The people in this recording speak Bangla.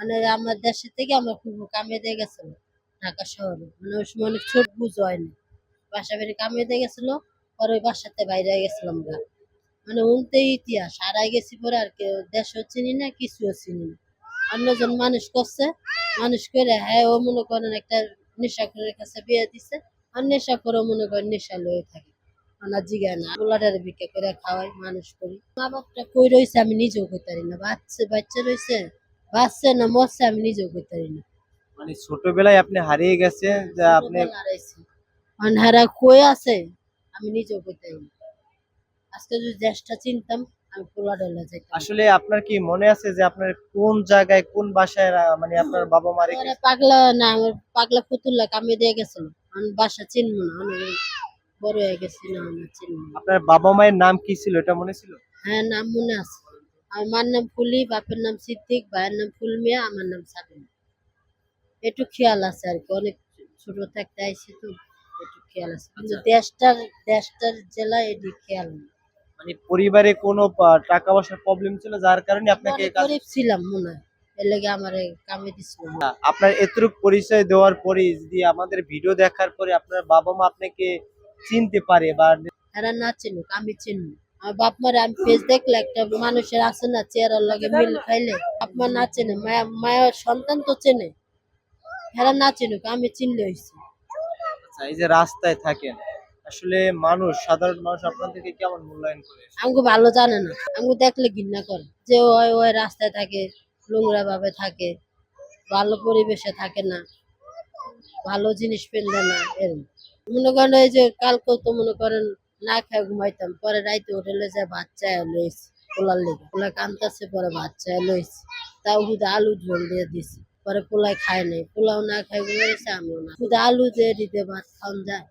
মানে আমার দেশে থেকে আমার ফুফু কামে দিয়ে গেছিল ঢাকা শহরে। মানে ওই সময় অনেক ছোট বুঝ হয়নি। বাসা বাড়ি কামে দিয়ে গেছিল, পরে ওই বাসাতে বাইরে গেছিলাম গা। মানে উনতেই ইতিহাস হারাই গেছি পরে আর কেউ দেশও চিনি না কিছুও চিনি না। অন্যজন মানুষ করছে, মানুষ করে হ্যাঁ ও মনে করেন একটা নেশাখোরের কাছে বিয়ে দিছে, আর নেশা করে মনে করেন নেশা লয়ে থাকে। আমার জিগায় না পোলাটারে বিক্রি করে খাওয়াই মানুষ করি। মা বাপটা কই রয়েছে আমি নিজেও কইতে পারি না, বাচ্চা বাচ্চা রয়েছে বাচ্চা না মরছে আমি নিজেও কইতে পারি না। মানে ছোটবেলায় আপনি হারিয়ে গেছেন যে আপনি। ছোটবেলা হারাইছি, অনহারা কই আছে আমি নিজেও কইতে পারি না। আজকে যদি দেশটা চিনতাম আমি পোলাডালে যাইতাম। আসলে আপনার কি মনে আছে যে আপনার কোন জায়গায় কোন বাসায় মানে আপনার বাবা মা রেখে ওরা পাগলা না আমার পাগলা পুতুল্লা কামে দিয়ে গেছিল, আমি বাসা চিনবো না, অনেক বড় হয়ে গেছি না আমি চিনবো না। আপনার বাবা মায়ের নাম কি ছিল এটা মনে ছিল? হ্যাঁ নাম মনে আছে, আমার নাম ফুলি, বাপের নাম সিদ্দিক, ভাইয়ের নাম ফুলমিয়া, আমার নাম সাবিনা। একটু খেয়াল আছে আর কি, অনেক ছোট থাকতে আইসি তো একটু খেয়াল আছে, কিন্তু দেশটার জেলা এটি খেয়াল নেই। মানে পরিবারে কোনো টাকা পয়সার প্রবলেম ছিল যার কারণে আমরা আপনাকে অনেক গরিব ছিলাম মনে হয়, এর লেগে আমার কামে দিছিল মনে হয়। আপনার এতটুকু পরিচয় দেওয়ার পরে যদি আমাদের ভিডিও দেখার পরে আপনার বাবা মা আপনাকে চিনতে পারে বা এরা না চিনুক আমি চিনবো। আমার বাপ মারে আমি ফেস দেখলে একটা মানুষের আছে না চেহারার লগে মিল খাইলে বাপ মা না চেনে, মায়া মায়ের সন্তান তো চেনে, এরা না চিনুক আমি চিনলে হয়েছে। আচ্ছা, এই যে রাস্তায় থাকেন আসলে মানুষ সাধারণ মানুষ আপনাদেরকে কেমন মূল্যায়ন করে? আমাকে ভালো জানে না, আমাকে দেখলে ঘৃণা করে যে ওই ওই রাস্তায় থাকে, নোংরা ভাবে থাকে, ভালো পরিবেশে থাকে না, ভালো জিনিস পেলে না এরকম। মনে করেন এই যে কালকেও তো মনে করেন না খায় ঘুমাইতাম, পরে রাইতে হোটেলে যায় ভাত চায় লইছি পোলার লেগে, পোলা কান্তাছে পরে ভাত চায় লইছি, তাও শুধু আলু ঝোল দিয়ে দিছি, পরে পোলায় খায় নাই, পোলাও না খায় ঘুমাইছে আমিও না, শুধু আলু দিয়ে দিতে ভাত খাওয়ান যায়।